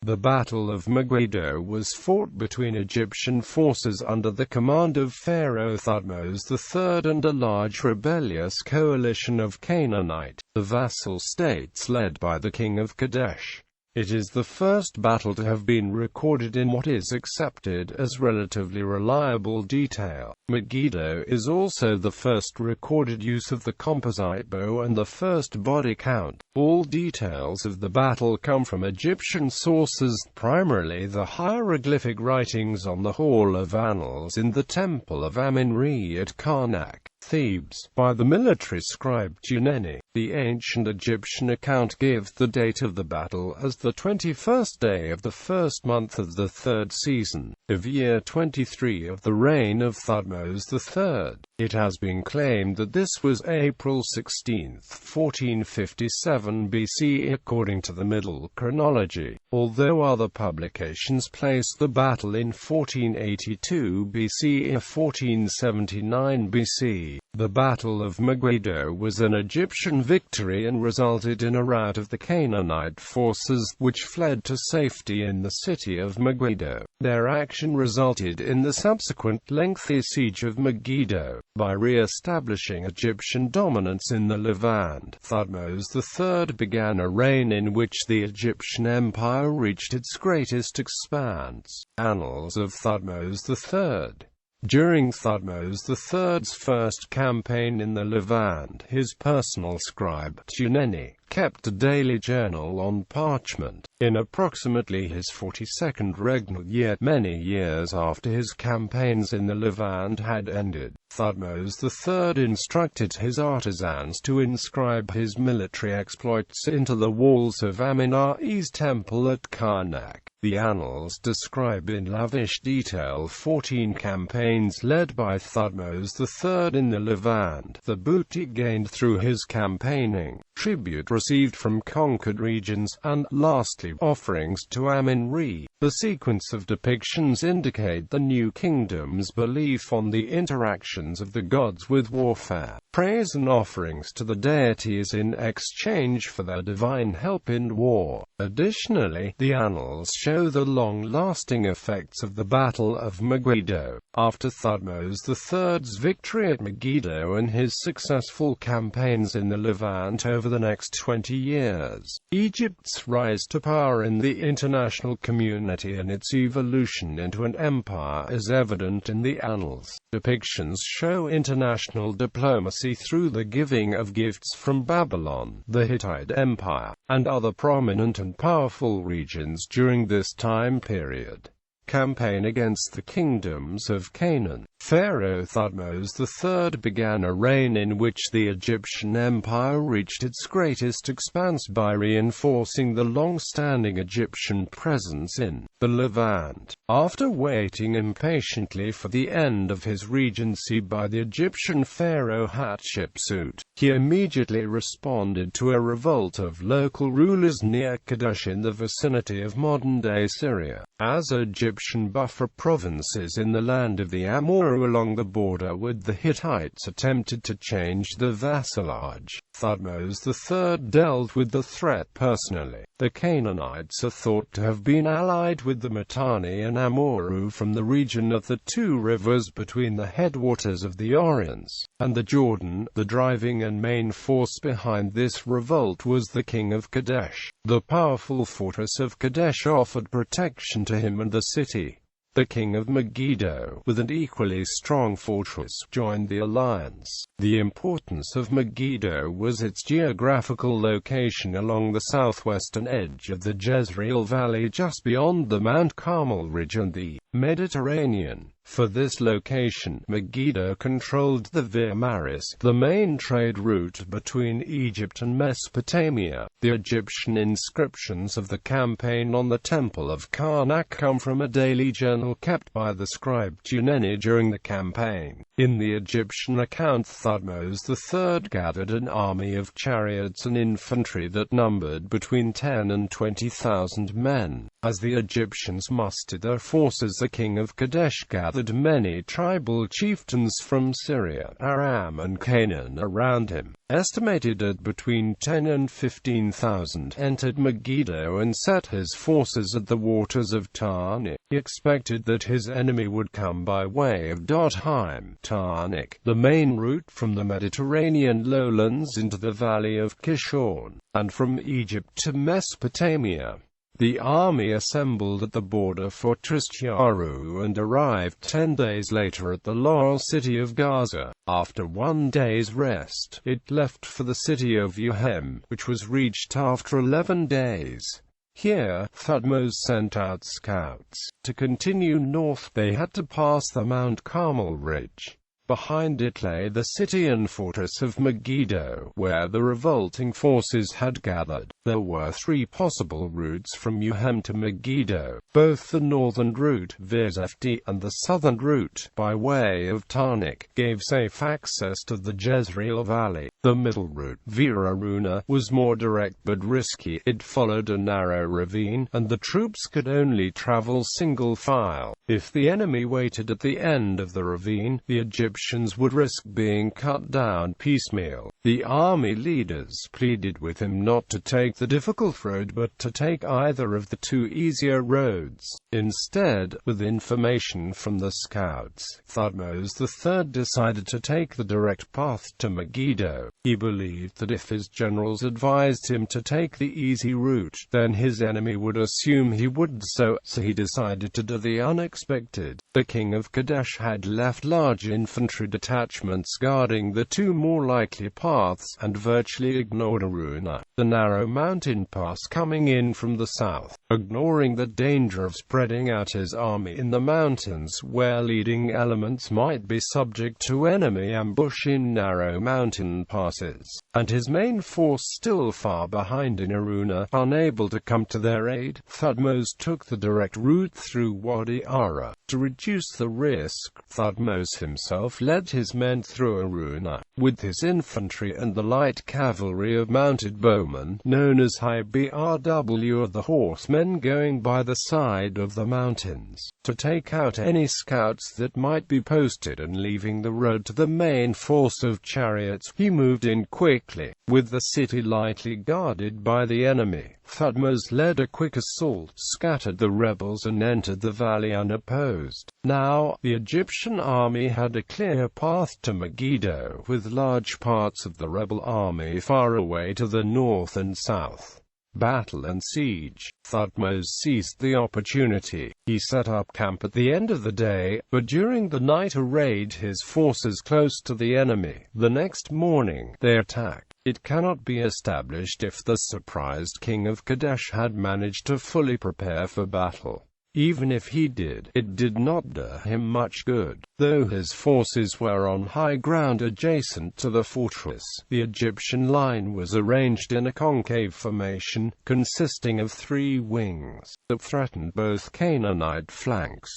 The Battle of Megiddo was fought between Egyptian forces under the command of Pharaoh Thutmose III and a large rebellious coalition of Canaanite, the vassal states led by the king of Kadesh. It is the first battle to have been recorded in what is accepted as relatively reliable detail. Megiddo is also the first recorded use of the composite bow and the first body count. All details of the battle come from Egyptian sources, primarily the hieroglyphic writings on the Hall of Annals in the Temple of Amun-Re at Karnak, Thebes, by the military scribe Tjaneni. The ancient Egyptian account gives the date of the battle as the 21st day of the first month of the third season, of year 23 of the reign of Thutmose III. It has been claimed that this was April 16, 1457 BC according to the Middle Chronology, although other publications place the battle in 1482 BC or 1479 BC. The Battle of Megiddo was an Egyptian victory and resulted in a rout of the Canaanite forces, which fled to safety in the city of Megiddo. Their action resulted in the subsequent lengthy siege of Megiddo. By re-establishing Egyptian dominance in the Levant, Thutmose III began a reign in which the Egyptian Empire reached its greatest expanse. Annals of Thutmose III. During Thutmose III's first campaign in the Levant, his personal scribe, Tjaneni, kept a daily journal on parchment. In approximately his 42nd regnal year, many years after his campaigns in the Levant had ended, Thutmose III instructed his artisans to inscribe his military exploits into the walls of Alma E's temple at Karnak. The annals describe in lavish detail 14 campaigns led by Thutmose III in the Levant, the booty gained through his campaigning, tribute received from conquered regions, and, lastly, offerings to Amun-Re. The sequence of depictions indicate the new kingdom's belief on the interactions of the gods with warfare, praise and offerings to the deities in exchange for their divine help in war. Additionally, the annals show the long-lasting effects of the Battle of Megiddo. After Thutmose III's victory at Megiddo and his successful campaigns in the Levant over the next 20 years, Egypt's rise to power in the international community and its evolution into an empire is evident in the annals. Depictions show international diplomacy through the giving of gifts from Babylon, the Hittite Empire, and other prominent and powerful regions during this time period. Campaign against the kingdoms of Canaan. Pharaoh Thutmose III began a reign in which the Egyptian Empire reached its greatest expanse by reinforcing the long-standing Egyptian presence in the Levant. After waiting impatiently for the end of his regency by the Egyptian pharaoh Hatshepsut, he immediately responded to a revolt of local rulers near Kadesh in the vicinity of modern-day Syria. As Egyptian buffer provinces in the land of the Amorru along the border with the Hittites attempted to change the vassalage, Thutmose III dealt with the threat personally. The Canaanites are thought to have been allied with the Mitanni and Amorru from the region of the two rivers between the headwaters of the Orients and the Jordan. The driving and main force behind this revolt was the king of Kadesh. The powerful fortress of Kadesh offered protection to him and the city. The king of Megiddo, with an equally strong fortress, joined the alliance. The importance of Megiddo was its geographical location along the southwestern edge of the Jezreel Valley just beyond the Mount Carmel Ridge and the Mediterranean. For this location, Megiddo controlled the Via Maris, the main trade route between Egypt and Mesopotamia. The Egyptian inscriptions of the campaign on the Temple of Karnak come from a daily journal kept by the scribe Tjaneni during the campaign. In the Egyptian account, Thutmose III gathered an army of chariots and infantry that numbered between 10 and 20,000 men. As the Egyptians mustered their forces, the king of Kadesh gathered many tribal chieftains from Syria, Aram and Canaan around him, estimated at between 10 and 15,000, entered Megiddo and set his forces at the waters of Tjaneni. He expected that his enemy would come by way of Tjaneni, the main route from the Mediterranean lowlands into the valley of Kishon, and from Egypt to Mesopotamia. The army assembled at the border fortress Yaru and arrived 10 days later at the loyal city of Gaza. After 1 day's rest, it left for the city of Uhem, which was reached after 11 days. Here, Thutmose sent out scouts. To continue north, they had to pass the Mount Carmel ridge. Behind it lay the city and fortress of Megiddo, where the revolting forces had gathered. There were 3 possible routes from Uhem to Megiddo, both the northern route, via Zefti, and the southern route, by way of Karnak, gave safe access to the Jezreel Valley. The middle route, via Aruna, was more direct but risky. It followed a narrow ravine, and the troops could only travel single file. If the enemy waited at the end of the ravine, the Egyptians would risk being cut down piecemeal. The army leaders pleaded with him not to take the difficult road but to take either of the 2 easier roads. Instead, with information from the scouts, Thutmose III decided to take the direct path to Megiddo. He believed that if his generals advised him to take the easy route, then his enemy would assume he would, so he decided to do the unexpected. The king of Kadesh had left large infantry detachments guarding the 2 more likely paths, and virtually ignored Aruna, the narrow mountain pass coming in from the south, ignoring the danger of spreading out his army in the mountains, where leading elements might be subject to enemy ambush in narrow mountain passes, and his main force still far behind in Aruna, unable to come to their aid. Thutmose took the direct route through Wadi Ara. To reduce the risk, Thutmose himself led his men through Aruna, with his infantry and the light cavalry of mounted bowmen, known as HBRW, or the horsemen, going by the side of the mountains, to take out any scouts that might be posted, and leaving the road to the main force of chariots, he moved in quickly. With the city lightly guarded by the enemy, Thutmose led a quick assault, scattered the rebels and entered the valley unopposed. Now, the Egyptian army had a clear path to Megiddo, with large parts of the rebel army far away to the north and south. Battle and siege. Thutmose seized the opportunity. He set up camp at the end of the day, but during the night arrayed his forces close to the enemy. The next morning, they attacked. It cannot be established if the surprised king of Kadesh had managed to fully prepare for battle. Even if he did, it did not do him much good. Though his forces were on high ground adjacent to the fortress, the Egyptian line was arranged in a concave formation, consisting of 3 wings, that threatened both Canaanite flanks.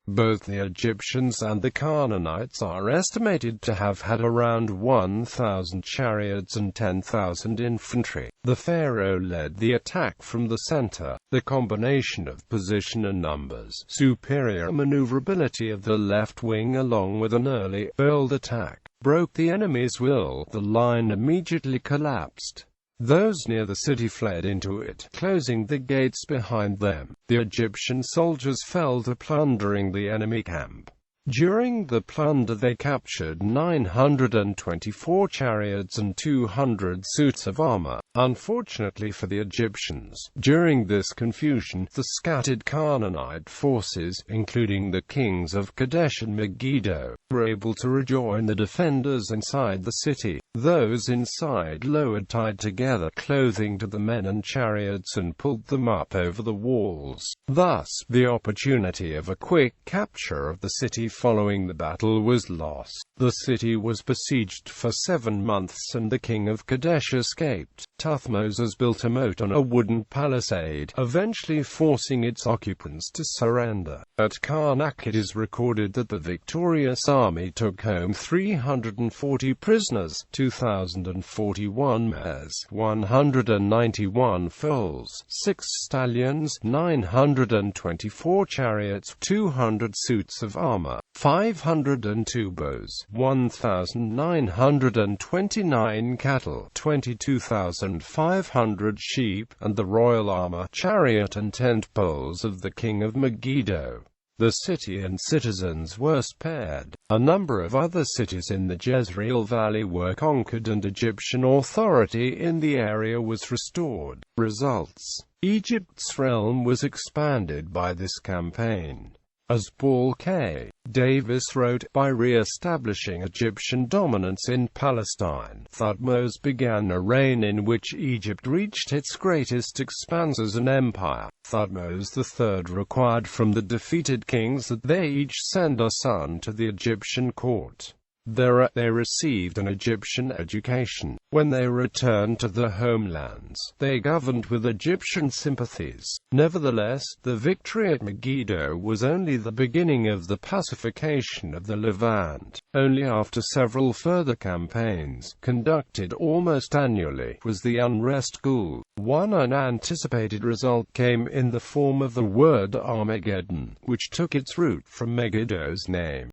Both the Egyptians and the Canaanites are estimated to have had around 1,000 chariots and 10,000 infantry. The pharaoh led the attack from the center. The combination of position and numbers, superior maneuverability of the left wing along with an early, bold attack, broke the enemy's will. The line immediately collapsed. Those near the city fled into it, closing the gates behind them. The Egyptian soldiers fell to plundering the enemy camp. During the plunder they captured 924 chariots and 200 suits of armor. Unfortunately for the Egyptians, during this confusion, the scattered Canaanite forces, including the kings of Kadesh and Megiddo, were able to rejoin the defenders inside the city. Those inside lowered tied together clothing to the men and chariots and pulled them up over the walls. Thus, the opportunity of a quick capture of the city following the battle was lost. The city was besieged for 7 months and the king of Kadesh escaped. Thutmose built a moat on a wooden palisade, eventually forcing its occupants to surrender. At Karnak it is recorded that the victorious army took home 340 prisoners, 2,041 mares, 191 foals, 6 stallions, 924 chariots, 200 suits of armor, 502 bows, 1,929 cattle, 22,500 sheep, and the royal armor, chariot and tent poles of the king of Megiddo. The city and citizens were spared. A number of other cities in the Jezreel Valley were conquered and Egyptian authority in the area was restored. Results: Egypt's realm was expanded by this campaign. As Paul K. Davis wrote, by re-establishing Egyptian dominance in Palestine, Thutmose began a reign in which Egypt reached its greatest expanse as an empire. Thutmose III required from the defeated kings that they each send a son to the Egyptian court. There they received an Egyptian education. When they returned to their homelands, they governed with Egyptian sympathies. Nevertheless, the victory at Megiddo was only the beginning of the pacification of the Levant. Only after several further campaigns, conducted almost annually, was the unrest cooled. One unanticipated result came in the form of the word Armageddon, which took its root from Megiddo's name.